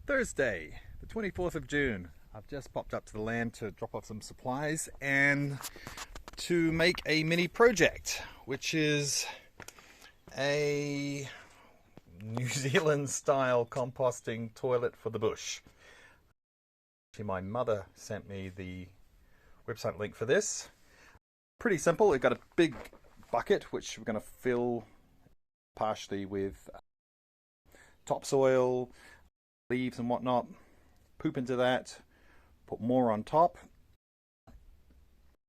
Thursday, the 24th of June. I've just popped up to the land to drop off some supplies and to make a mini project, which is a New Zealand style composting toilet for the bush. Actually, my mother sent me the website link for this. Pretty simple. We've got a big bucket which we're going to fill partially with topsoil, leaves and whatnot, poop into that, put more on top.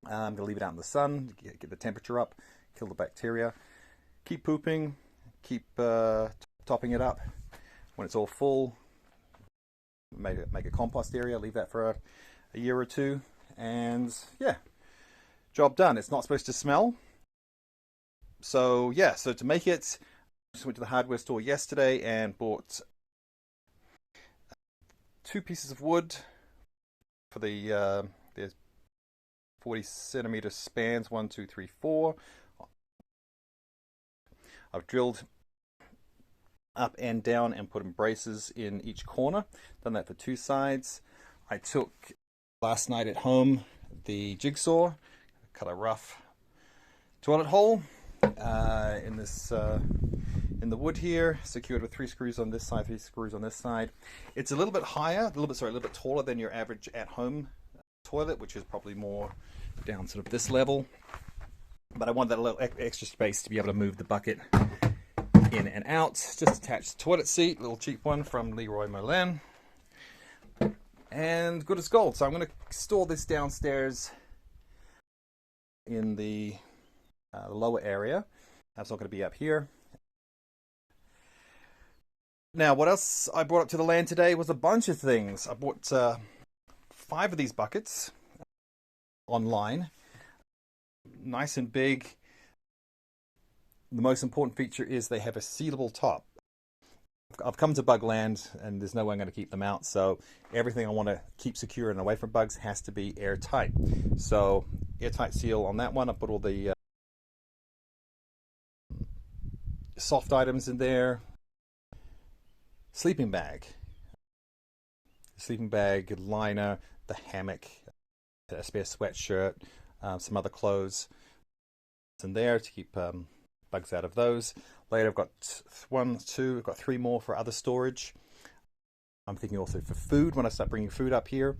I'm going to leave it out in the sun, get the temperature up, kill the bacteria. Keep pooping, keep topping it up. When it's all full, make a compost area, leave that for a year or two, and yeah, job done. It's not supposed to smell. So yeah, so to make it, I just went to the hardware store yesterday and bought 2 pieces of wood for the there's 40 centimeter spans, 1, 2, 3, 4. I've drilled up and down and put in braces in each corner. Done that for 2 sides. I took last night at home the jigsaw, cut a rough toilet hole in this in the wood here, secured with 3 screws on this side, 3 screws on this side. It's a little bit higher, a little bit taller than your average at-home toilet, which is probably more down sort of this level. But I want that little extra space to be able to move the bucket in and out. Just attach the toilet seat, little cheap one from Leroy Merlin, and good as gold. So I'm going to store this downstairs in the lower area. That's not going to be up here. Now, what else I brought up to the land today was a bunch of things. I bought 5 of these buckets online, nice and big. The most important feature is they have a sealable top. I've come to bug land and there's no way I'm going to keep them out, so everything I want to keep secure and away from bugs has to be airtight. So airtight seal on that one. I put all the soft items in there. Sleeping bag, liner, the hammock, a spare sweatshirt, some other clothes. It's in there to keep bugs out of those. Later I've got 1, 2, I've got 3 more for other storage. I'm thinking also for food when I start bringing food up here.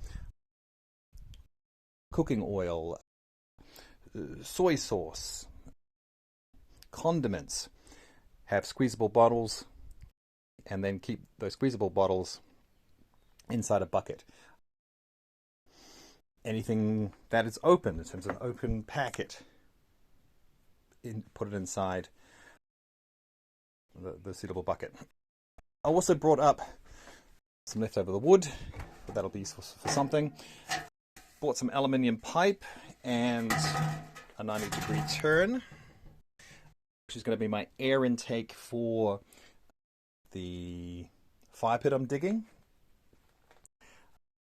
Cooking oil, soy sauce, condiments. Have squeezable bottles, and then keep those squeezable bottles inside a bucket. Anything that is open, in terms of an open packet, put it inside the suitable bucket. I also brought up some leftover wood, but that'll be useful for something. Bought some aluminium pipe and a 90-degree turn, which is going to be my air intake for the fire pit I'm digging.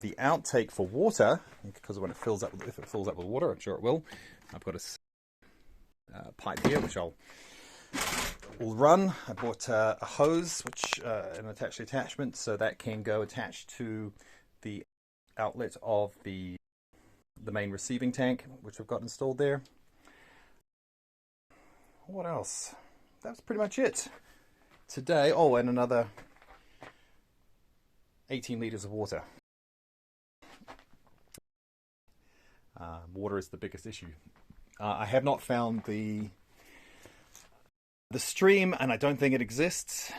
The outtake for water, because when it fills up, if it fills up with water, I'm sure it will. I've got a pipe here which will run. I bought a hose, which an attachment, so that can go attached to the outlet of the main receiving tank, which I've got installed there. What else? That's pretty much it today. Oh, and another 18 liters of water. Water is the biggest issue. I have not found the stream, and I don't think it exists.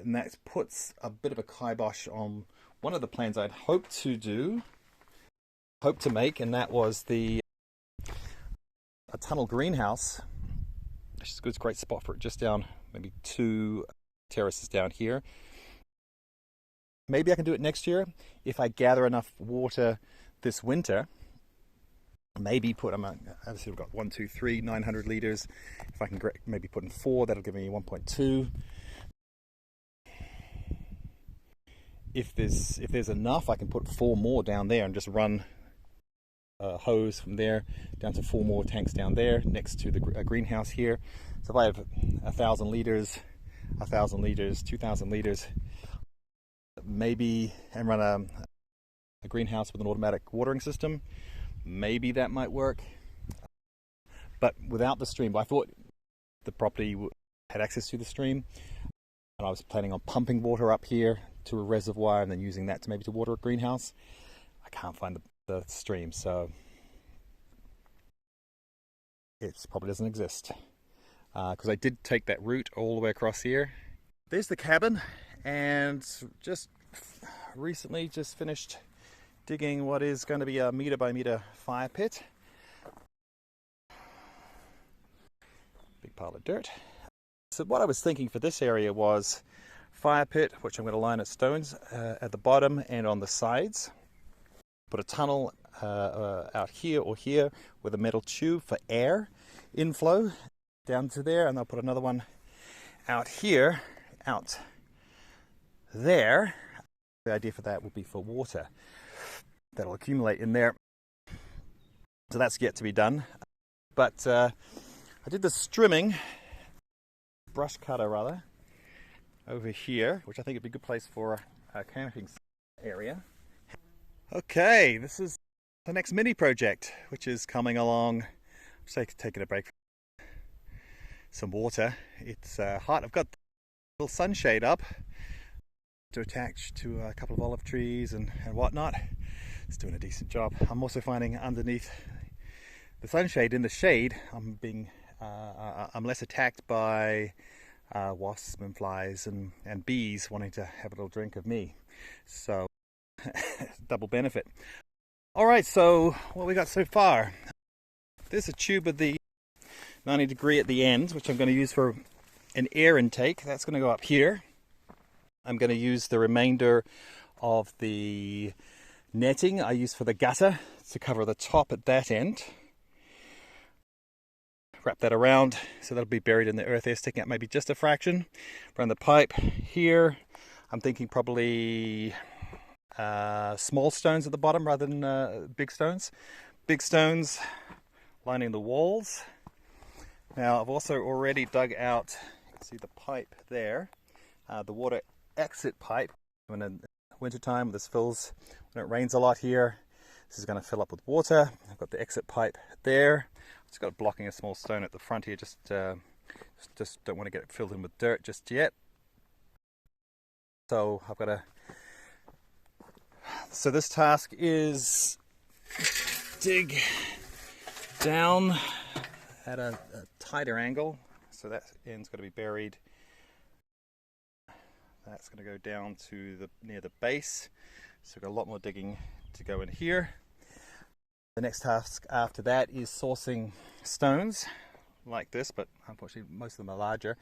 And that puts a bit of a kibosh on one of the plans I'd hoped to make, and that was a tunnel greenhouse. It's a good, great spot for it, just down maybe 2 terraces down here. Maybe I can do it next year if I gather enough water this winter. Maybe obviously we've got 1, 2, 3, 900 liters. If I can maybe put in 4, that'll give me 1.2. If there's enough, I can put 4 more down there and just run a hose from there down to 4 more tanks down there next to the greenhouse here. So if I have 1,000 liters, 1,000 liters, 2,000 liters, maybe, and run a greenhouse with an automatic watering system. Maybe that might work. But without the stream, I thought the property had access to the stream, and I was planning on pumping water up here to a reservoir and then using that to maybe to water a greenhouse. I can't find the stream, so it probably doesn't exist. Because I did take that route all the way across here. There's the cabin, and just recently just finished digging what is going to be a meter by meter fire pit. Big pile of dirt. So what I was thinking for this area was fire pit, which I'm going to line at stones at the bottom and on the sides. Put a tunnel out here or here with a metal tube for air inflow down to there, and I'll put another one out here, out there. The idea for that would be for water that'll accumulate in there. So that's yet to be done. But I did the strimming, brush cutter rather, over here, which I think would be a good place for a camping area. Okay, this is the next mini project, which is coming along. I'm taking a break. Some water. It's hot. I've got a little sunshade up to attach to a couple of olive trees and whatnot. It's doing a decent job. I'm also finding underneath the sunshade, in the shade, I'm less attacked by wasps and flies and bees wanting to have a little drink of me. So double benefit. All right, so what we got so far? There's a tube of the 90 degree at the end, which I'm going to use for an air intake. That's going to go up here. I'm going to use the remainder of the netting I use for the gutter to cover the top at that end. Wrap that around so that'll be buried in the earth there, sticking out maybe just a fraction. Around the pipe here, I'm thinking probably small stones at the bottom rather than big stones. Big stones lining the walls. Now I've also already dug out, you can see the pipe there, the water exit pipe. When in winter time this fills, when it rains a lot here, this is going to fill up with water. I've got the exit pipe there. I've just got it blocking a small stone at the front here, just don't want to get it filled in with dirt just yet. So I've got so this task is dig down at a tighter angle, so that end's got to be buried. That's going to go down to near the base, so we've got a lot more digging to go in here. The next task after that is sourcing stones like this, but unfortunately most of them are larger,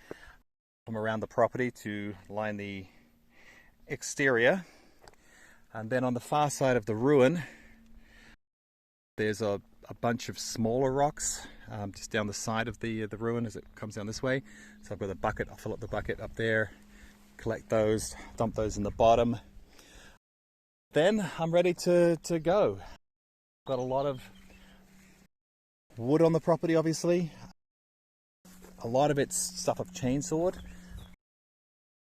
from around the property to line the exterior. And then on the far side of the ruin, there's a bunch of smaller rocks just down the side of the ruin as it comes down this way. So I've got a bucket. I'll fill up the bucket up there, collect those, dump those in the bottom. Then I'm ready to go. Got a lot of wood on the property, obviously. A lot of it's stuff I've chainsawed.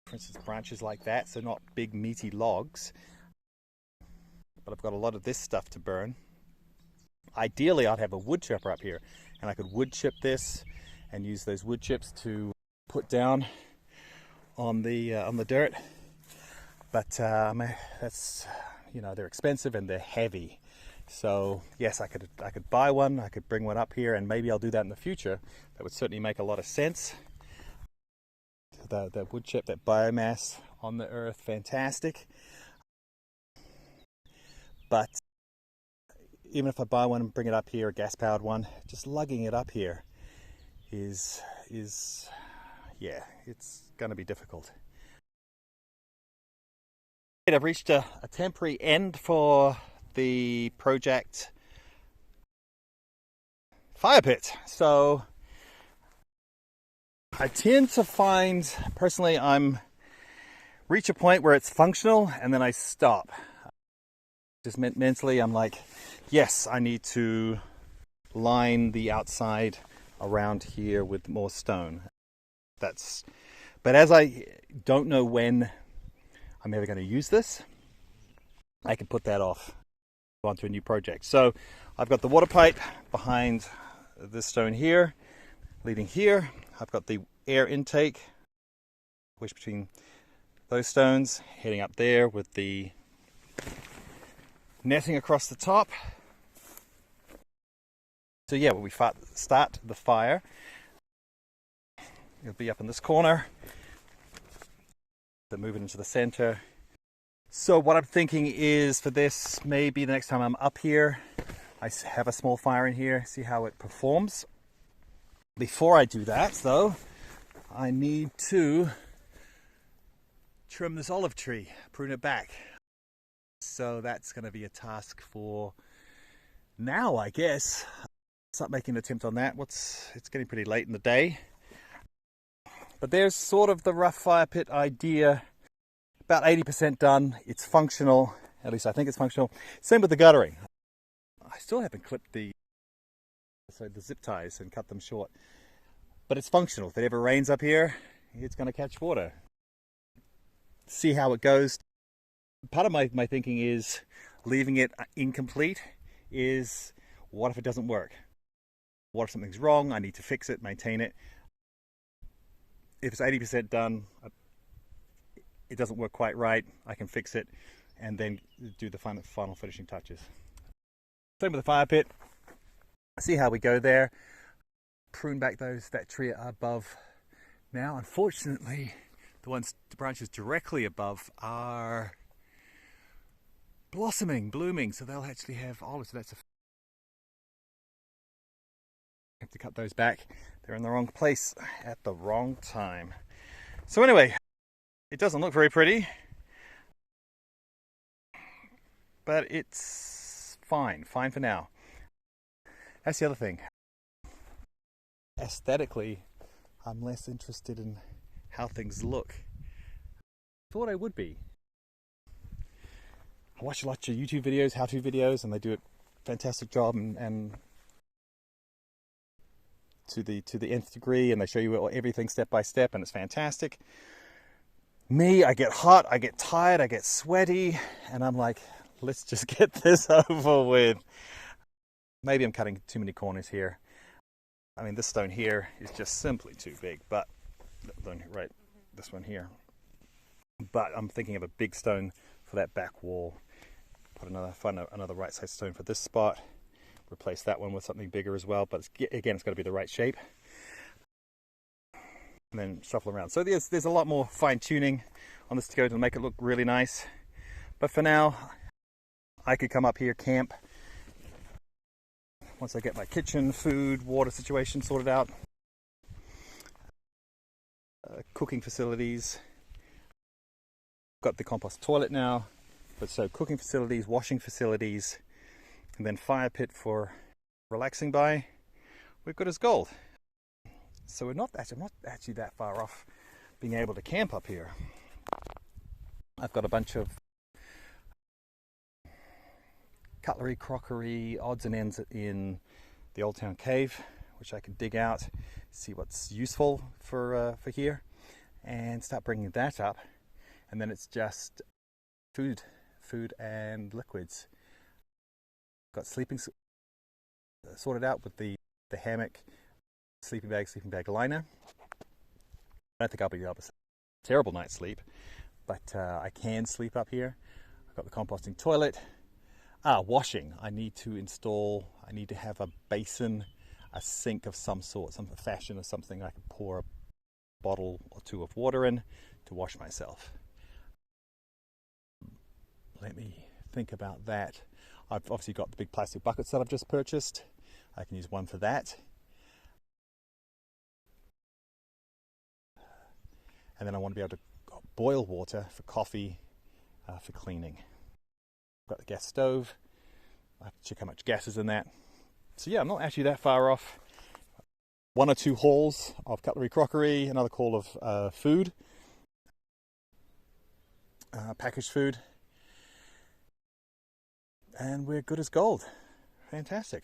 For instance, branches like that, so not big meaty logs. But I've got a lot of this stuff to burn. Ideally, I'd have a wood chipper up here, and I could wood chip this and use those wood chips to put down on the dirt. But that's, you know, they're expensive and they're heavy. So yes, I could buy one. I could bring one up here, and maybe I'll do that in the future. That would certainly make a lot of sense. The wood chip, that biomass on the earth, fantastic. But even if I buy one and bring it up here, a gas-powered one, just lugging it up here is yeah, it's going to be difficult. I've reached a temporary end for the project fire pit. So I tend to find, personally, reach a point where it's functional and then I stop. Just mentally, I'm like, yes, I need to line the outside around here with more stone. That's But as I don't know when I'm ever going to use this, I can put that off onto a new project. So I've got the water pipe behind this stone here, leading here. I've got the air intake, which between those stones, heading up there with the netting across the top. So yeah, when we start the fire, it'll be up in this corner. Then move it into the center. So what I'm thinking is for this, maybe the next time I'm up here, I have a small fire in here, see how it performs. Before I do that, though, I need to trim this olive tree, prune it back. So that's going to be a task for now, I guess. Start making an attempt on that. It's getting pretty late in the day. But there's sort of the rough fire pit idea. About 80% done. It's functional. At least I think it's functional. Same with the guttering. I still haven't clipped the zip ties and cut them short. But it's functional. If it ever rains up here, it's going to catch water. See how it goes. Part of my thinking is leaving it incomplete is, what if it doesn't work? What if something's wrong? I need to fix it, maintain it. If it's 80% done, it doesn't work quite right, I can fix it and then do the final finishing touches. Same with the fire pit. See how we go there. Prune back that tree above. Now, unfortunately, the branches directly above are blossoming, blooming, so they'll actually have olives. So that's have to cut those back. They're in the wrong place at the wrong time. So anyway, it doesn't look very pretty, but it's fine for now. That's the other thing. Aesthetically, I'm less interested in how things look. Thought I would be. I watch lots of YouTube videos, how-to videos, and they do a fantastic job and to the nth degree, and they show you everything step by step, and it's fantastic. Me, I get hot, I get tired, I get sweaty, and I'm like, let's just get this over with. Maybe I'm cutting too many corners here. I mean, this stone here is just simply too big, but right, this one here. But I'm thinking of a big stone for that back wall. Find another right side stone for this spot. Replace that one with something bigger as well, but again, it's got to be the right shape. And then shuffle around. So there's a lot more fine tuning on this to go to make it look really nice. But for now, I could come up here, camp. Once I get my kitchen, food, water situation sorted out. Cooking facilities. Got the compost toilet now. But so cooking facilities, washing facilities, and then fire pit for relaxing by, we're good as gold. So I'm not actually that far off being able to camp up here. I've got a bunch of cutlery, crockery, odds and ends in the Old Town Cave, which I can dig out, see what's useful for here, and start bringing that up. And then it's just food and liquids. Got sleeping sorted out with the hammock, sleeping bag liner. I don't think I'll be able to have a terrible night's sleep, but I can sleep up here. I've got the composting toilet. Washing. I need to have a basin, a sink of some sort, some fashion or something I can pour a bottle or two of water in to wash myself. Let me think about that. I've obviously got the big plastic buckets that I've just purchased. I can use one for that. And then I want to be able to boil water for coffee, for cleaning. I've got the gas stove. I have to check how much gas is in that. So yeah, I'm not actually that far off. 1 or 2 hauls of cutlery, crockery, another haul of food, packaged food. And we're good as gold. Fantastic.